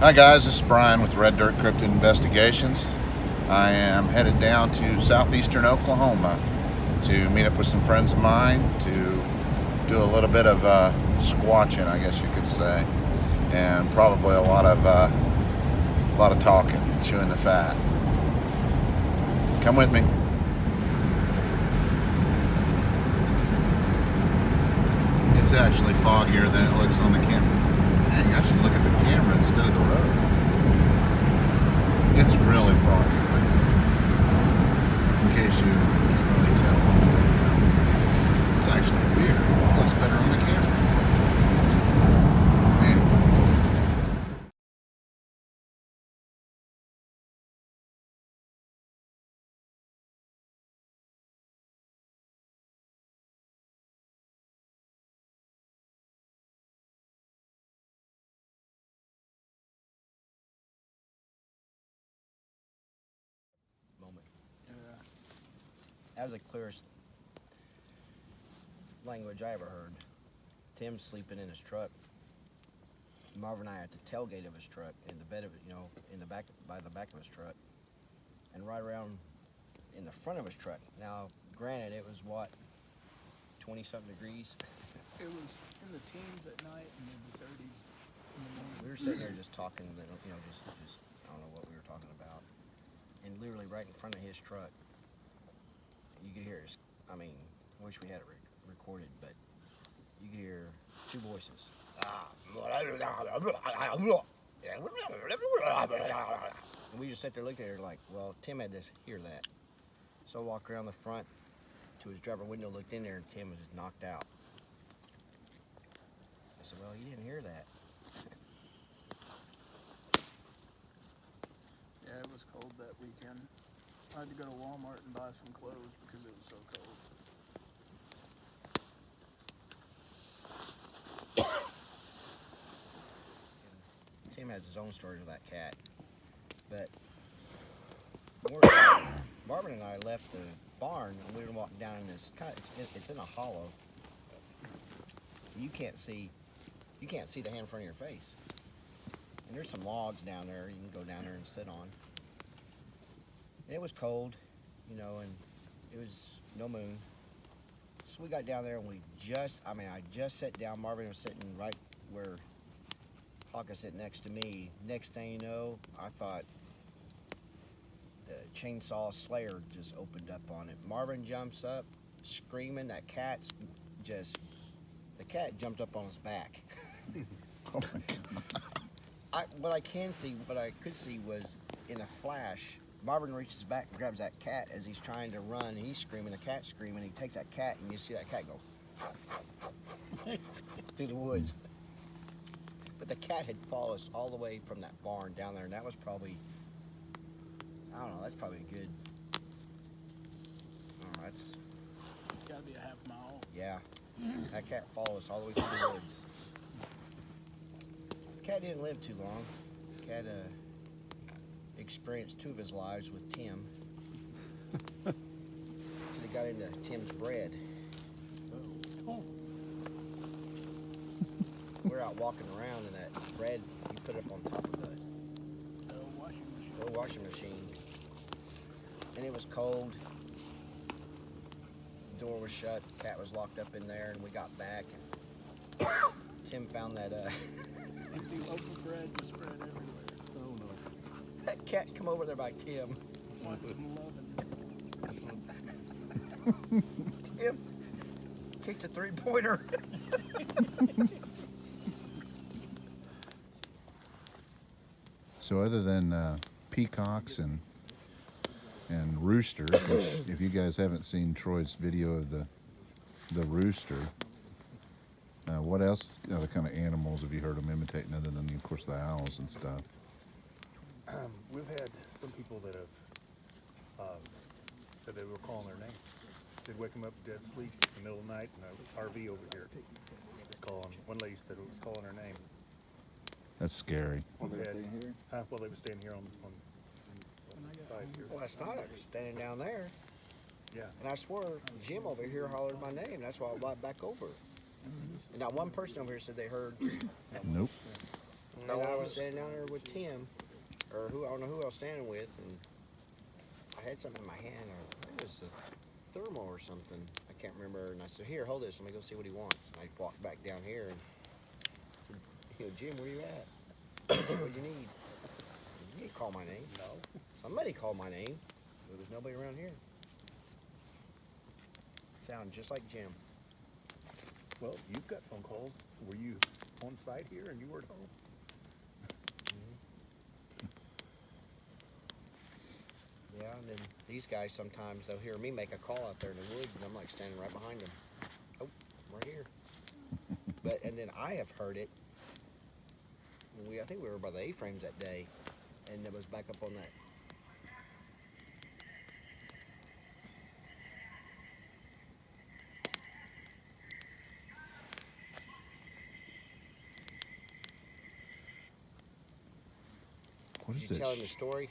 Hi guys, this is Brian with Red Dirt Cryptid Investigations. I am headed down to southeastern Oklahoma to meet up with some friends of mine to do a little bit of squatching, I guess you could say, and probably a lot of talking, chewing the fat. Come with me. It's actually foggier than it looks on the camera. Dang, I should look at the camera instead of the road. It's really foggy, but in case you can't really tell from the video, it's actually weird. It looks better on the camera. Anyway. That was the clearest language I ever heard. Tim's sleeping in his truck. Marvin and I are at the tailgate of his truck, in the bed of it, in the back, by the back of his truck, and right around in the front of his truck. Now, granted, it was what, 20-something degrees. It was in the teens at night and in the 30s in the morning. We were sitting there just talking, just I don't know what we were talking about, and literally right in front of his truck. You could hear, I wish we had it recorded, but you could hear two voices. And we just sat there looking at her like, well, Tim had to hear that. So I walked around the front to his driver window, looked in there, and Tim was just knocked out. I said, well, you didn't hear that. Yeah, it was cold that weekend. I had to go to Walmart and buy some clothes because it was so cold. Tim has his own story with that cat, but Marvin and I left the barn and we were walking down in this it's in a hollow. You can't see the hand in front of your face, and there's some logs down there you can go down there and sit on. And it was cold, and it was no moon. So we got down there and I just sat down. Marvin was sitting right where Hawk is sitting next to me. Next thing you know, I thought the chainsaw slayer just opened up on it. Marvin jumps up, screaming. The cat jumped up on his back. Oh my God. What I could see was in a flash, Marvin reaches back and grabs that cat as he's trying to run, and he's screaming, the cat's screaming. He takes that cat, and you see that cat go through the woods. But the cat had followed us all the way from that barn down there, and that was probably, I don't know, that's probably a good, It's gotta be a half mile. yeah. That cat followed us all the way through the woods. The cat didn't live too long. The cat experienced 2 of his lives with Tim. He got into Tim's bread. Oh. We're out walking around, and that bread he put up on top of the washing machine. And it was cold. The door was shut. The cat was locked up in there, and we got back. And Tim found that Empty loaf of bread was spread everywhere. Oh no. that cat come over there by Tim. Want some loving. Tim kicked a 3-pointer. So other than peacocks and roosters, which if you guys haven't seen Troy's video of the rooster, what else other kind of animals have you heard them imitating other than, of course, the owls and stuff? We've had some people that have said they were calling their names. They'd wake them up dead asleep in the middle of the night in an RV over here. It's calling. One lady said it was calling her name. That's scary. Well, they were staying here on the side here. Well, last night I was standing down there, Yeah. and I swore Jim over here hollered my name. That's why I walked back over. And not one person over here said they heard. Nope. And I was standing down there with Tim, or I don't know who I was standing with, and I had something in my hand, or it was a thermal or something. I can't remember. And I said, "Here, hold this. Let me go see what he wants." And I walked back down here and said, "Jim, where you at? What do you need?" You didn't call my name. No. Somebody called my name. There was nobody around here. Sound just like Jim. Well, you've got phone calls. Were you on site here and you were at home? Yeah, and then these guys sometimes they'll hear me make a call out there in the woods, and I'm like standing right behind them. Oh, right here. And then I have heard it. I think we were by the A-frames that day, and it was back up on that. What is Did this? you tell him the story?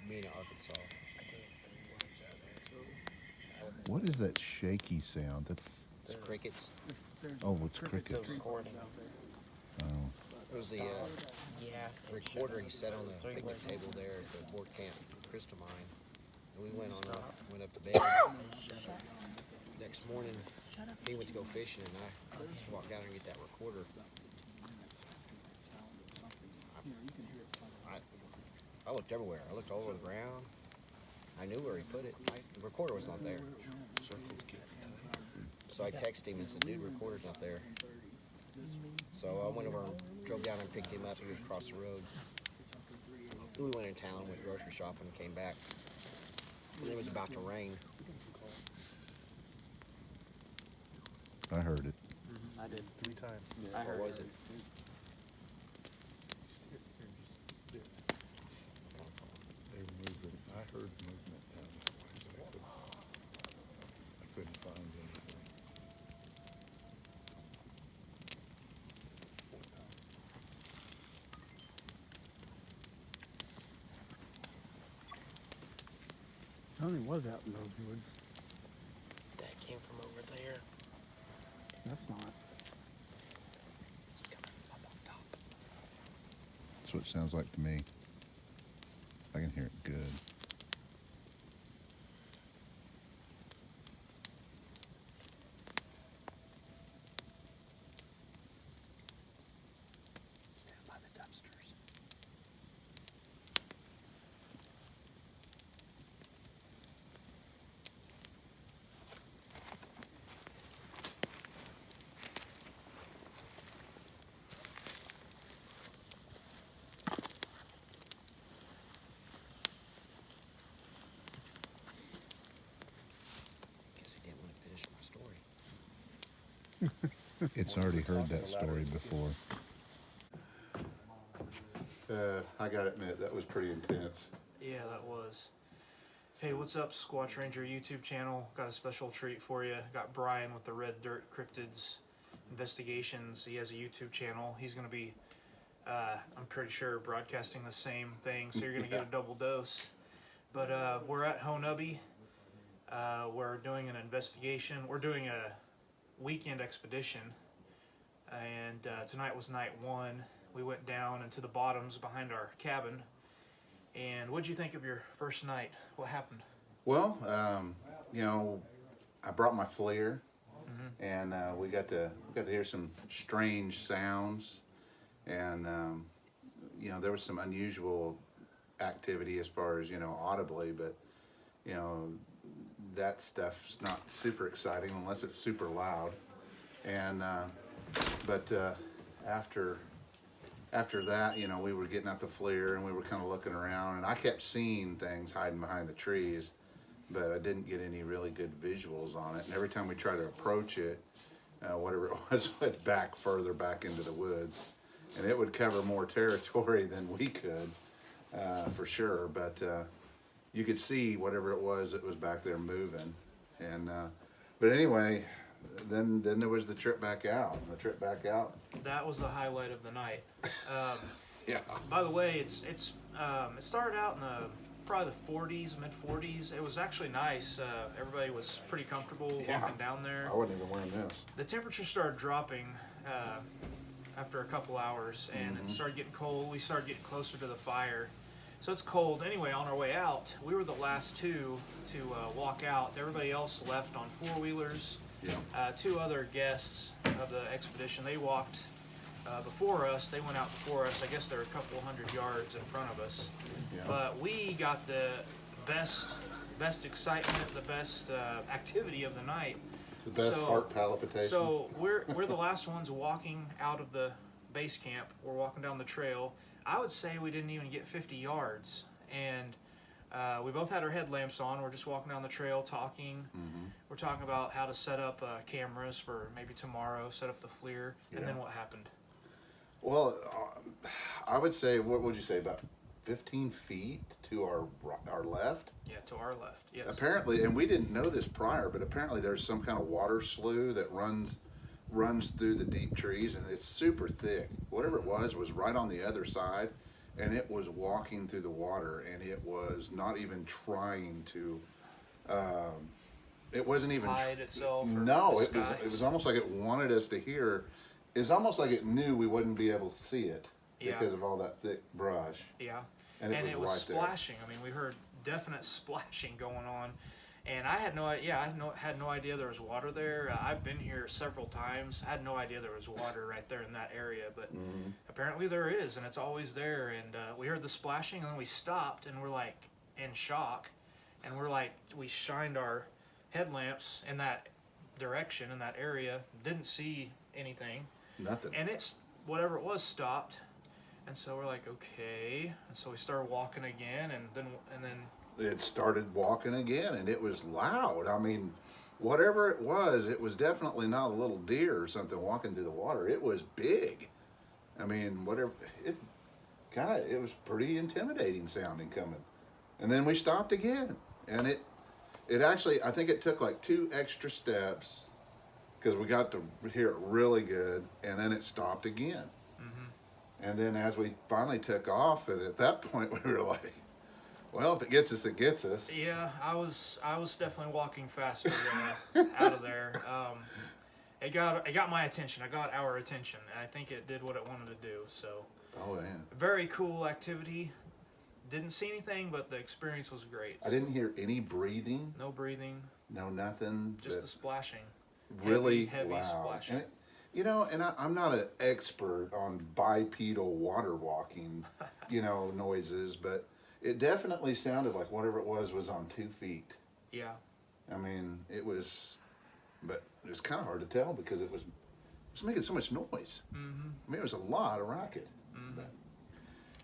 Being in Arkansas. What is that shaky sound? That's It's crickets. it's crickets. Recording. Oh, It was the recorder he set on the picnic table there at the Board Camp Crystal Mine. And we went up to bed. Next morning, he went to go fishing, and I walked down there and get that recorder. I looked everywhere. I looked all over the ground. I knew where he put it. The recorder was not there. So I texted him and said, "Dude, recorder's not there." So I went over and drove down and picked him up. He was across the road. We went in town, went grocery shopping, and came back. And it was about to rain. I heard it. I did. 3 times. I heard What was it. it? They were moving. I heard movement down that way, but I couldn't find anything. Tony was out in those woods. That came from over there. That's not. It's coming up on top. That's what it sounds like to me. I can hear it good. Stand by the dumpsters. Guess he didn't want to finish my story. It's already heard that story before. I gotta admit, that was pretty intense. Yeah, that was. Hey, what's up, Squatch Ranger YouTube channel? Got a special treat for you. Got Brian with the Red Dirt Cryptids Investigations. He has a YouTube channel. He's going to be, I'm pretty sure, broadcasting the same thing, so you're going to get a double dose. But we're at Honobia. We're doing an investigation. We're doing a weekend expedition, and tonight was night 1. We went down into the bottoms behind our cabin. And what'd you think of your first night? What happened? Well, I brought my FLIR, and we got to hear some strange sounds, and there was some unusual activity as far as audibly, but that stuff's not super exciting unless it's super loud, and but after that, we were getting out the FLIR and we were kind of looking around, and I kept seeing things hiding behind the trees, but I didn't get any really good visuals on it. And every time we tried to approach it, whatever it was, went further back into the woods, and it would cover more territory than we could, for sure. But you could see whatever it was that was back there moving, and but anyway. Then there was the trip back out. That was the highlight of the night. Yeah. By the way, it started out in probably the 40s, mid 40s. It was actually nice. Everybody was pretty comfortable Yeah. walking down there. I wasn't even wearing this. The temperature started dropping after a couple hours, and it started getting cold. We started getting closer to the fire. So it's cold. Anyway, on our way out, we were the last two to walk out. Everybody else left on four-wheelers. Yeah. Two other guests of the expedition, they walked before us. They went out before us. I guess they're a couple hundred yards in front of us. Yeah. But we got the best excitement, the best activity of the night. The best heart palpitations. So we're the last ones walking out of the base camp. We're walking down the trail. I would say we didn't even get 50 yards, and we both had our headlamps on. We're just walking down the trail talking. We're talking about how to set up cameras for maybe tomorrow, set up the FLIR, and then what happened? Well, I would say, what would you say, about 15 feet to our left? Yeah, to our left, yes. Apparently, and we didn't know this prior, but apparently there's some kind of water slough that runs through the deep trees, and it's super thick. Whatever it was right on the other side, and it was walking through the water, and it was not even trying to. It wasn't even hide itself. Or no, it disguise. was almost like it wanted us to hear. It's almost like it knew we wouldn't be able to see it because of all that thick brush. Yeah, and it was right splashing. I mean, we heard definite splashing going on. And I had no idea. I had no idea there was water there. I've been here several times. I had no idea there was water right there in that area, but apparently there is, and it's always there. And we heard the splashing, and then we stopped, and we're like in shock, and we're like, we shined our headlamps in that direction, in that area, didn't see anything, Nothing. and it's whatever it was stopped, and so we're like, okay, and so we started walking again, and then. It started walking again, and it was loud. I mean, whatever it was definitely not a little deer or something walking through the water. It was big. I mean, whatever. It was pretty intimidating sounding coming. And then we stopped again, and it actually, I think it took like 2 extra steps because we got to hear it really good, and then it stopped again. And then as we finally took off, and at that point we were like, well, if it gets us, it gets us. Yeah, I was definitely walking faster out of there. It got my attention. I got our attention. And I think it did what it wanted to do. So. Oh yeah. Very cool activity. Didn't see anything, but the experience was great. I didn't hear any breathing. No breathing. No nothing. Just the splashing. Really heavy loud. splashing. And I'm not an expert on bipedal water walking, noises, but it definitely sounded like whatever it was on 2 feet. Yeah. I mean, but it was kind of hard to tell because it was making so much noise. I mean, it was a lot of racket. But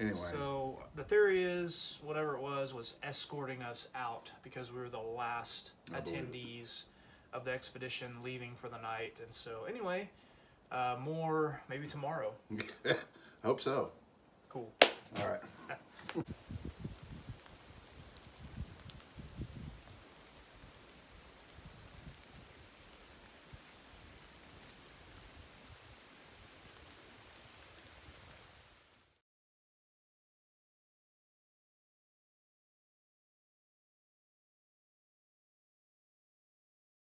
anyway. So the theory is whatever it was escorting us out because we were the last attendees of the expedition leaving for the night. And so anyway, more maybe tomorrow. Hope so. Cool. All right.